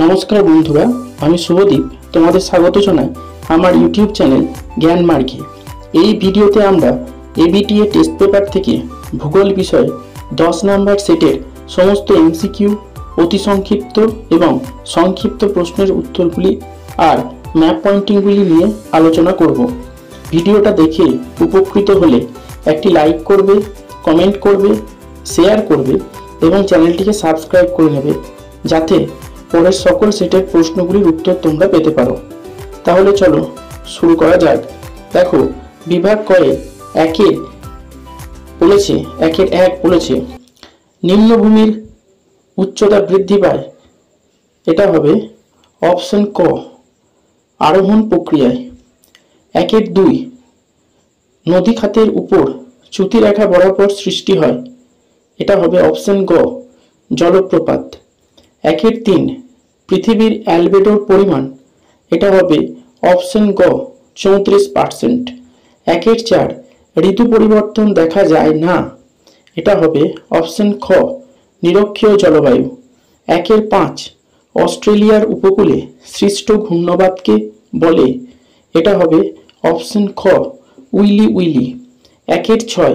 নমস্কার বন্ধুরা, আমি শুভদীপ তোমাদের স্বাগত জানাই আমার ইউটিউব চ্যানেল জ্ঞান মার্গে। এই ভিডিওতে আমরা এবিটিএ টেস্ট পেপার থেকে ভূগোল বিষয়ে 10 নম্বর সেটের সমস্ত এমসিকিউ, অতি সংক্ষিপ্ত এবং সংক্ষিপ্ত প্রশ্নের উত্তরগুলি আর ম্যাপ পয়েন্টিংগুলি নিয়ে আলোচনা করব। ভিডিওটা দেখে উপকৃত হলে একটি লাইক করবে, কমেন্ট করবে, শেয়ার করবে এবং চ্যানেলটিকে সাবস্ক্রাইব করে নেবে, যাতে পরের সকল সেটের প্রশ্নগুলির উত্তর তোমরা পেতে পারো। তাহলে চলো শুরু করা যাক। দেখো, বিভাগ কয়ে একের এক বলেছে নিম্নভূমির উচ্চতা বৃদ্ধি পায়। এটা হবে অপশন ক, আরোহণ প্রক্রিয়ায়। 1.2 নদী খাতের উপর চ্যুতিরেখা বরাবর সৃষ্টি হয়। এটা হবে অপশন গ, জলপ্রপাত। 1.3 পৃথিবীর অ্যালবেডোর পরিমাণ। এটা হবে অপশন গ, 34%। 1.4 ঋতু পরিবর্তন দেখা যায় না। এটা হবে অপশন খ, নিরক্ষীয় জলবায়ু। 1.5 অস্ট্রেলিয়ার উপকূলে সৃষ্ট ঘূর্ণবাতকে বলে। এটা হবে অপশন খ, উইলি উইলি। 1.6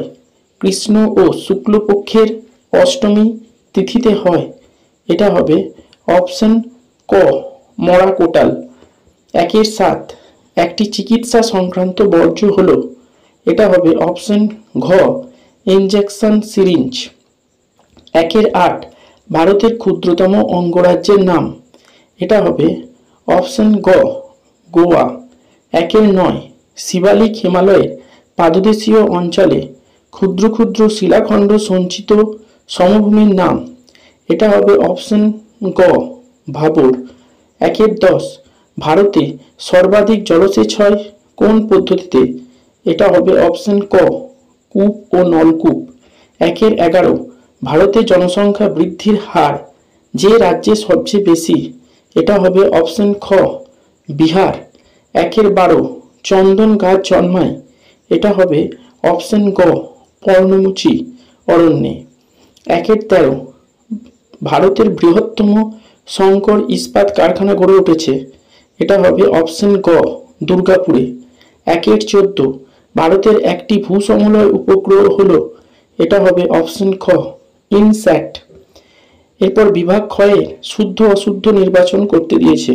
কৃষ্ণ ও শুক্লপক্ষের অষ্টমী তিথিতে হয়। এটা হবে অপশন ক, মরা কোটাল। 1.7 একটি চিকিৎসা সংক্রান্ত বর্জ্য হলো। এটা হবে অপশন ঘ, ইনজেকশন সিরিঞ্জ। 1.8 ভারতের ক্ষুদ্রতম অঙ্গরাজ্যের নাম। এটা হবে অপশন গ, গোয়া। 1.9 শিবালিক হিমালয়ের পাদদেশীয় অঞ্চলে ক্ষুদ্র ক্ষুদ্র শিলাখণ্ড সঞ্চিত সমভূমির নাম। এটা হবে অপশন গ, ভাবর। 1.10 ভারতে সর্বাধিক জলসেচ হয় কোন পদ্ধতিতে? এটা হবে অপশন ক, কূপ ও নলকূপ। 1.11 ভারতের জনসংখ্যা বৃদ্ধির হার যে রাজ্যে সবচেয়ে বেশি? এটা হবে অপশন খ, বিহার। 1.12 চন্দন গাছ জন্মায়। এটা হবে অপশন গ, পর্ণমোচী অরণ্যে। 1.13 ভারতের বৃহত্তম শঙ্কর ইস্পাত কারখানা গড়ে উঠেছে। এটা হবে অপশন গ, দুর্গাপুরে। 1.14 ভারতের একটি ভূসমলয় উপগ্রহ হলো। এটা হবে অপশন খ, ইনস্যাট। এরপর বিভাগ ক্ষয়ে শুদ্ধ অশুদ্ধ নির্বাচন করতে দিয়েছে।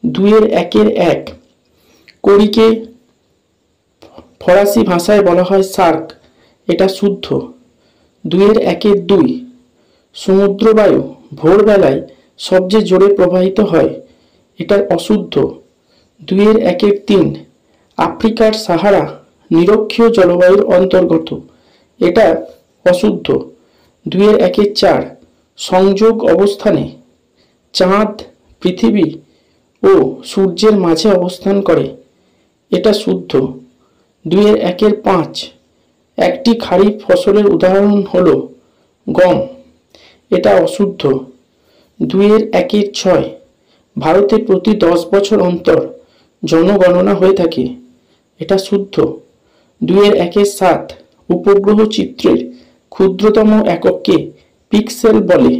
2.1 কড়িকে ফরাসি ভাষায় বলা হয় শার্ক। এটা শুদ্ধ। 2.1 সমুদ্রবায়ু ভোরবেলায় সবচেয়ে জোরে প্রবাহিত হয়। এটা অশুদ্ধ। 2.1 আফ্রিকার সাহারা নিরক্ষীয় জলবায়ুর অন্তর্গত। এটা অশুদ্ধ। 2.1 সংযোগ অবস্থানে চাঁদ, পৃথিবী ও সূর্যের মাঝে অবস্থান করে। এটা শুদ্ধ। 2.1 একটি খারিফ ফসলের উদাহরণ হলো গম। এটা অশুদ্ধ। 2.1 ভারতে প্রতি 10 বছর অন্তর জনগণনা হয়ে থাকে। এটা শুদ্ধ। 2.1 উপগ্রহ চিত্রের ক্ষুদ্রতম একককে পিক্সেল বলে।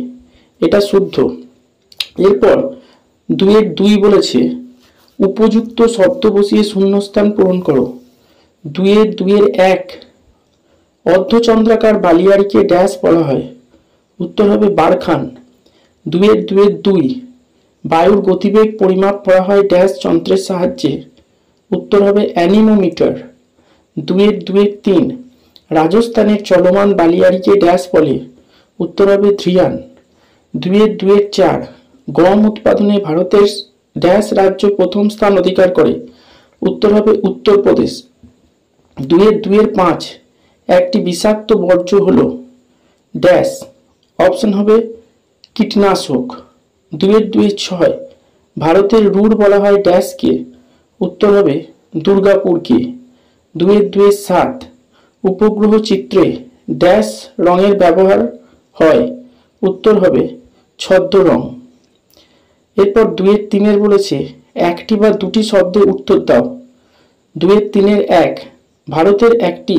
এটা শুদ্ধ। এরপর 2.2 বলেছে উপযুক্ত শব্দ বসিয়ে শূন্যস্থান পূরণ করো। 2.1 অর্ধচন্দ্রাকার বালিয়াড়িকে ড্যাশ বলা হয়। উত্তর হবে বারখান। 2.2 বায়ুর গতিবেগ পরিমাপ করা হয় ড্যাশ যন্ত্রের সাহায্যে। উত্তর হবে অ্যানিমোমিটার। 2.3 রাজস্থানের চলমান বালিয়াড়িকে ড্যাশ বলে। উত্তর হবে ধ্রিয়ান। 2.4 গম উৎপাদনে ভারতের ড্যাশ রাজ্য প্রথম স্থান অধিকার করে। উত্তর হবে উত্তরপ্রদেশ। 2.5 একটি বিষাক্ত বর্জ্য হলো ড্যাশ। অপশন হবে কীটনাশক। 2.6 ভারতের রুর বলা হয় ড্যাশকে। উত্তর হবে দুর্গাপুরকে। 2.7 উপগ্রহ চিত্রে ড্যাশ রঙের ব্যবহার হয়। উত্তর হবে ছদ্ম রং। এরপর 2.3 বলেছে একটি বা দুটি শব্দের উত্তর দাও। 2.3 ভারতের একটি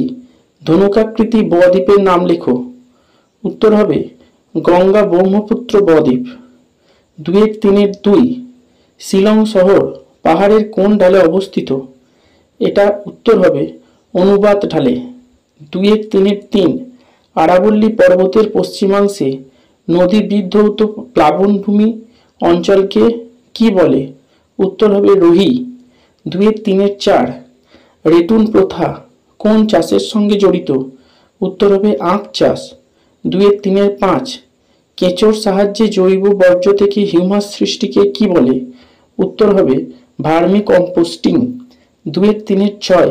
ধনুকাকৃতি বদ্বীপের নাম লেখো। উত্তর হবে গঙ্গা ব্রহ্মপুত্র বদ্বীপ। 2-3-2 শিলং শহর পাহাড়ের কোন ঢালে অবস্থিত? এটা উত্তর হবে অনুবাদ ঢালে। 2-3-3 আরাবল্লী পর্বতের পশ্চিমাংশে নদী বিধৌত প্লাবনভূমি অঞ্চলকে কি বলে? উত্তর হবে রোহি। 2-3-4 রেটুন প্রথা কোন চাষের সঙ্গে জড়িত? উত্তর হবে আখ চাষ। 2-3-5 কেঁচোর সাহায্যে জৈব বর্জ্য থেকে হিউমাস সৃষ্টিকে কি বলে? উত্তর হবে ভার্মি কম্পোস্টিং। 2-3-6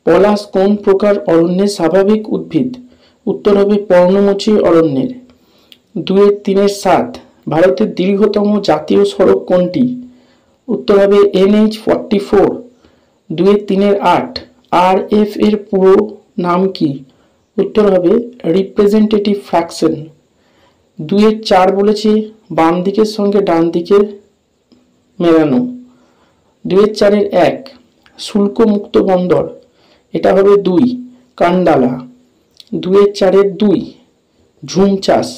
পলাশ কোন প্রকার অরণ্যের স্বাভাবিক উদ্ভিদ? উত্তর হবে পর্ণমোচী অরণ্যের। 2-3-7 ভারতের দীর্ঘতম জাতীয় সড়ক কোনটি? উত্তর হবে NH-44। 2-3-8 RF এর পুরো নাম কি? উত্তর হবে রিপ্রেজেন্টেটিভ ফ্র্যাকশন। 2-4 বলেছে বাম দিকের সঙ্গে ডান দিকের মেলানো। 2-4-1 শুল্ক মুক্ত বন্দর, এটা হবে 2 কান্ডালা। 2-4-2 ঝুম চাষ,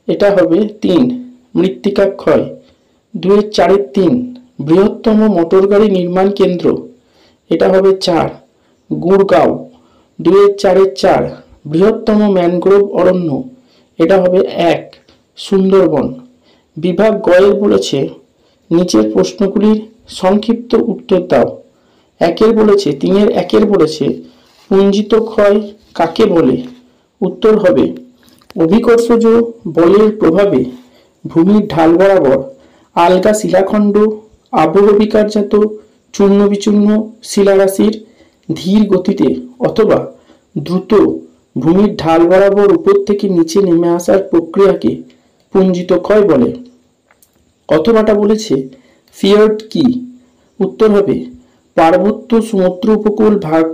এটা হবে 3 মৃত্তিকা ক্ষয়। 2-4-3 বৃহত্তম মোটরগাড়ি নির্মাণ কেন্দ্র, এটা হবে 4 গুড়গাঁও। 2-4-4 বৃহত্তম ম্যানগ্রোভ অরণ্য, এটা হবে 1 সুন্দরবন। বিভাগ গয়ের বলেছে নিচের প্রশ্নগুলির সংক্ষিপ্ত উত্তর দাও। 3-1 বলেছে পুঞ্জিত ক্ষয় কাকে বলে? উত্তর হবে অভিকর্ষজ বলের প্রভাবে ভূমির ঢাল বরাবর আলগা শিলাখণ্ড আবহবিকারজাত চূর্ণ বিচূর্ণ শিলারাশির ধীর গতিতে অথবা দ্রুত ভূমির ঢাল বরাবর উপর থেকে নিচে নেমে আসার প্রক্রিয়াকে পুঞ্জিত ক্ষয় বলে। অথবাটা বলেছে ফিয়র্ড কি? উত্তর হবে পার্বত্য সমুদ্র উপকূল ভাগ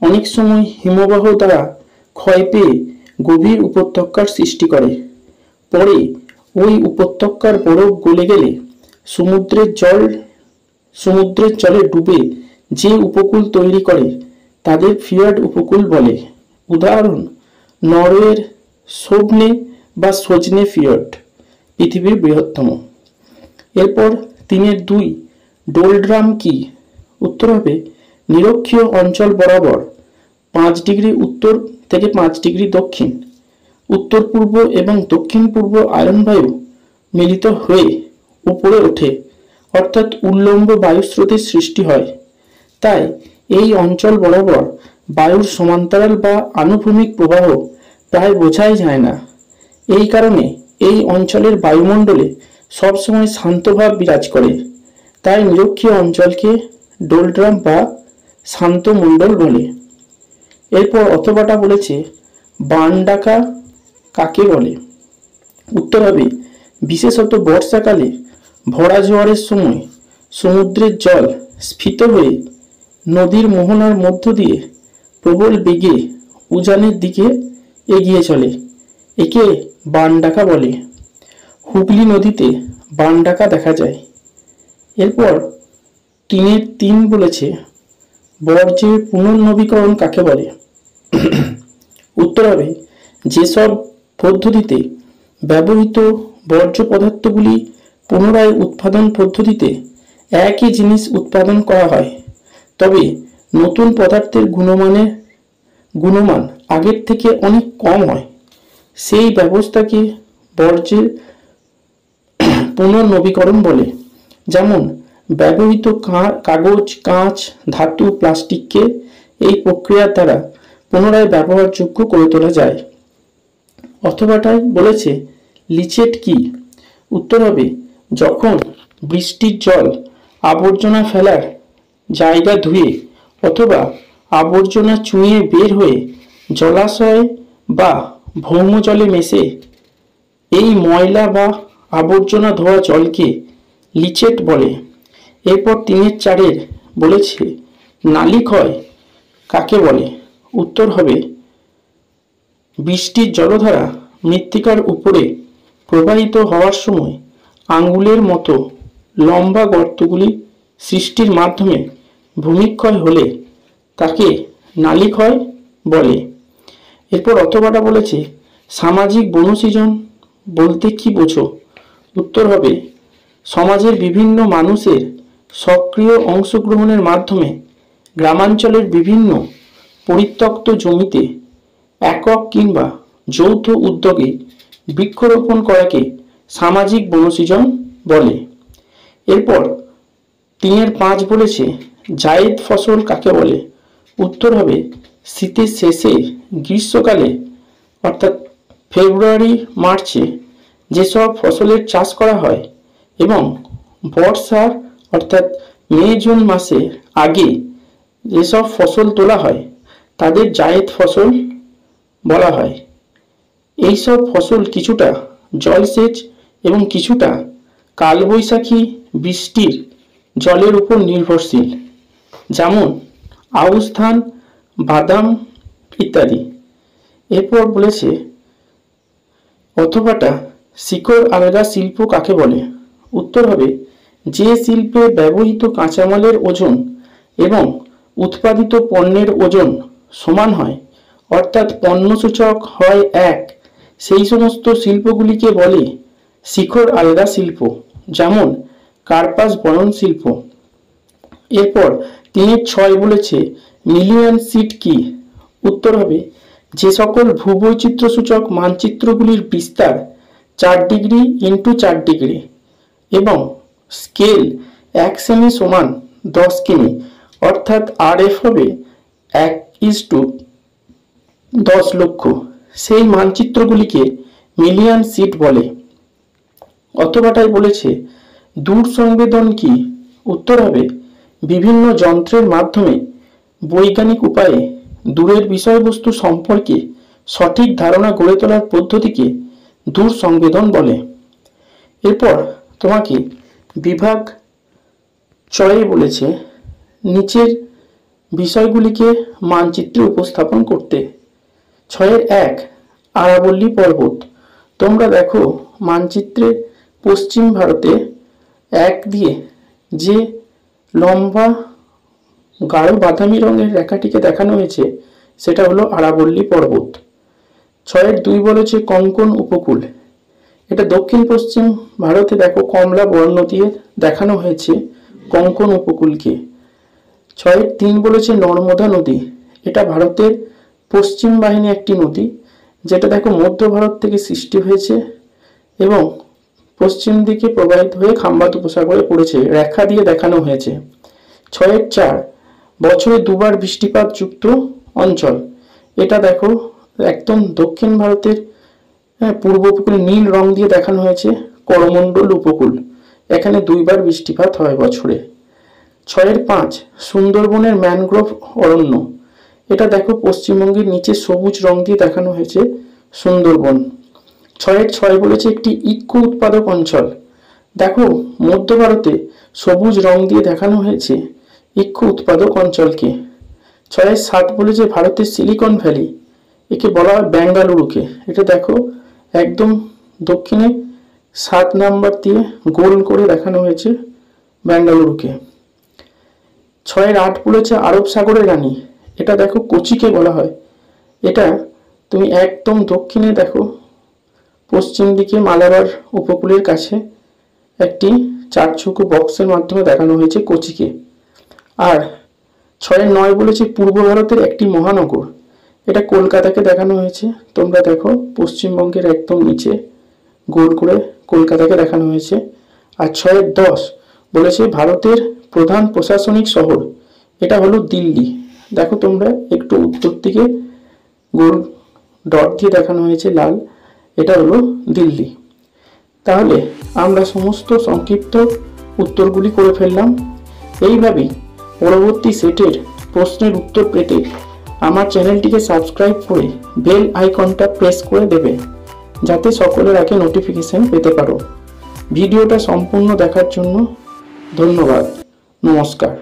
অনেক সময় হিমবাহ দ্বারা ক্ষয় পেয়ে গভীর উপত্যকার সৃষ্টি করে। পরে ওই উপত্যকার বরফ গলে গেলে সমুদ্রের জলে ডুবে যে উপকূল তৈরি করে তাদের ফিয়র্ড উপকূল বলে। উদাহরণ নরওয়ের সোভনে বা সজনে ফিয়র্ড, পৃথিবীর বৃহত্তম। এরপর 3-2 ডোলড্রাম কি? উত্তর হবে নিরক্ষীয় অঞ্চল বরাবর 5 ডিগ্রি উত্তর থেকে 5 ডিগ্রি দক্ষিণ, উত্তর পূর্ব এবং দক্ষিণ পূর্ব আয়নবায়ু মিলিত হয়ে উপরে ওঠে, অর্থাৎ উল্লম্ব বায়ুস্রোতের সৃষ্টি হয়। তাই এই অঞ্চল বরাবর বায়ুর সমান্তরাল বা আনুভূমিক প্রবাহ প্রায় বোঝাই যায় না। এই কারণে এই অঞ্চলের বায়ুমণ্ডলে সবসময় শান্তভাব বিরাজ করে। তাই নিরক্ষীয় অঞ্চলকে ডোলড্রাম বা শান্ত মণ্ডল বলে। এরপর অথবাটা বলেছে বান ডাকা কাকে বলে? উত্তর হবে বিশেষত বর্ষাকালে ভরা জোয়ারের সময় সমুদ্রের জল স্ফীত হয়ে নদীর মোহনার মধ্য দিয়ে প্রবল বেগে উজানের দিকে এগিয়ে চলে, একে বান ডাকা বলে। হুগলি নদীতে বান ডাকা দেখা যায়। এরপর 3-3 বলেছে বর্জ্যের পুনর্নবীকরণ কাকে বলে? উত্তর হবে যেসব পদ্ধতিতে ব্যবহৃত বর্জ্য পদার্থগুলি পুনরায় উৎপাদন পদ্ধতিতে একই জিনিস উৎপাদন করা হয়, তবে নতুন পদার্থের গুণমান আগের থেকে অনেক কম হয়, সেই ব্যবস্থাকে বর্জ্যের পুনর্নবীকরণ বলে। যেমন ব্যবহৃত কাগজ, কাঁচ, ধাতু, প্লাস্টিককে এই প্রক্রিয়ার দ্বারা পুনরায় ব্যবহারযোগ্য করে তোলা যায়। অথবাটায় বলেছে লিচেট কি? উত্তর হবে যখন বৃষ্টির জল আবর্জনা ফেলার জায়গা ধুয়ে অথবা আবর্জনা চুঁয়ে বের হয়ে জলাশয় বা ভৌম জলে মেশে এই ময়লা বা আবর্জনা ধোয়া জলকে লিচেট বলে। এরপর 3-4 বলেছে নালী ক্ষয় কাকে বলে? উত্তর হবে বৃষ্টির জলধারা মৃত্তিকার উপরে প্রবাহিত হওয়ার সময় আঙ্গুলের মতো লম্বা গর্তগুলি সৃষ্টির মাধ্যমে ভূমিক্ষয় হলে তাকে নালী ক্ষয় বলে। এরপর অথবাটা বলেছে সামাজিক বনসৃজন বলতে কি বোঝো? উত্তর হবে সমাজের বিভিন্ন মানুষের সক্রিয় অংশগ্রহণের মাধ্যমে গ্রামাঞ্চলের বিভিন্ন পরিত্যক্ত জমিতে একক কিংবা যৌথ উদ্যোগে বৃক্ষরোপণ করাকে সামাজিক বনসৃজন বলে। এরপর 3-5 বলেছে জায়েদ ফসল কাকে বলে? উত্তর হবে শীতের শেষে গ্রীষ্মকালে অর্থাৎ ফেব্রুয়ারি মার্চে যেসব ফসলের চাষ করা হয় এবং বর্ষার অর্থাৎ মে জুন মাসে আগে যেসব ফসল তোলা হয় তাদের জায়েদ ফসল বলা হয়। এইসব ফসল কিছুটা জলসেচ এবং কিছুটা কালবৈশাখী বৃষ্টির জলের উপর নির্ভরশীল, যেমন আউশ ধান, বাদাম ইত্যাদি। এরপর বলেছে অথবাটা শিকড় আলগা শিল্প কাকে বলে? উত্তর হবে যে শিল্পে ব্যবহৃত কাঁচামালের ওজন এবং উৎপাদিত পণ্যের ওজন সমান হয়, অর্থাৎ পণ্যসূচক হয় 1, সেই সমস্ত শিল্পগুলিকে বলে শিকড় আলগা শিল্প, যেমন কার্পাস বয়ন শিল্প। এরপর 3-6 বলেছে মিলিয়ন সিট কি? উত্তর হবে যে সকল ভূবৈচিত্র্য সূচক মানচিত্রগুলির বিস্তার 4 ডিগ্রি × 4 ডিগ্রি এবং স্কেল 1 সেমি সমান 10 কিমি, অর্থাৎ RF হবে 1:10 লক্ষ, সেই মানচিত্রগুলিকে মিলিয়ন সিট বলে। অথবাটাই বলেছে দূর সংবেদন কি? উত্তর হবে বিভিন্ন যন্ত্রের মাধ্যমে বৈজ্ঞানিক উপায়ে দূরের বিষয়বস্তু সম্পর্কে সঠিক ধারণা গড়ে তোলার পদ্ধতিকে দূর সংবেদন বলে। এরপর তোমাকে বিভাগ 6 বলেছে নিচের বিষয়গুলিকে মানচিত্রে উপস্থাপন করতে। 6-1 আরাবল্লী পর্বত। তোমরা দেখো মানচিত্রে পশ্চিম ভারতে 1 দিয়ে যে লম্বা গাঢ় বাদামি রঙের রেখাটিকে দেখানো হয়েছে সেটা হলো আরাবল্লী পর্বত। 6-2 বলেছে কোঙ্কণ উপকূল। এটা দক্ষিণ পশ্চিম ভারতে দেখো কমলা বর্ণ দিয়ে দেখানো হয়েছে কোঙ্কণ উপকূলকে। 6-3 বলেছে নর্মদা নদী। এটা ভারতের পশ্চিম বাহিনী একটি নদী, যেটা দেখো মধ্য ভারত থেকে সৃষ্টি হয়েছে এবং পশ্চিম দিকে প্রবাহিত হয়ে খাম্বাত উপসাগরে পড়েছে, রেখা দিয়ে দেখানো হয়েছে। 6-4 বছরে 2 বার বৃষ্টিপাত যুক্ত অঞ্চল। এটা দেখো একদম দক্ষিণ ভারতের পূর্ব উপকূলে নীল রং দিয়ে দেখানো হয়েছে করমণ্ডল উপকূল, এখানে 2 বার বৃষ্টিপাত হয় বছরে। 6-5 সুন্দরবনের ম্যানগ্রোভ অরণ্য। এটা দেখো পশ্চিমবঙ্গের নিচে সবুজ রং দিয়ে দেখানো হয়েছে সুন্দরবন। 6-6 বলেছে একটি ইক্কো উৎপাদক অঞ্চল। দেখো মধ্য ভারতে সবুজ রং দিয়ে দেখানো হয়েছে ইক্কো উৎপাদক অঞ্চলকে। 6-7 বলেছে ভারতের সিলিকন ভ্যালি, একে বলা হয় বেঙ্গালুরুকে। এটা দেখো একদম দক্ষিণে 7 নাম্বার দিয়ে গোল করে দেখানো হয়েছে বেঙ্গালুরুকে। 6-8 বলেছে আরব সাগরের রানী। এটা দেখো কোচিকে বলা হয়। এটা তুমি একদম দক্ষিণে দেখো পশ্চিম দিকে মালাবার উপকূলের কাছে একটি 4 চৌকো বক্সের মাধ্যমে দেখানো হয়েছে কোচিকে। আর 6-9 বলেছে পূর্ব ভারতের একটি মহানগর। এটা কলকাতাকে দেখানো হয়েছে। তোমরা দেখো পশ্চিমবঙ্গের একদম নিচে গোল করে কলকাতাকে দেখানো হয়েছে। আর 6-10 বলেছে ভারতের প্রধান প্রশাসনিক শহর। এটা হলো দিল্লি। দেখো তোমরা একটু উত্তর দিকে গোল ডট দিয়ে দেখানো হয়েছে লাল, এটা হলো দিল্লি। তাহলে আমরা সমস্ত সংক্ষিপ্ত উত্তরগুলি করে ফেললাম। এইভাবেই পরবর্তী সেটের প্রশ্নের উত্তর পেতে আমার চ্যানেলটিকে সাবস্ক্রাইব করে বেল আইকনটা প্রেস করে দেবে, যাতে সকলের আগে নোটিফিকেশন পেতে পারো। ভিডিওটা সম্পূর্ণ দেখার জন্য ধন্যবাদ। নমস্কার।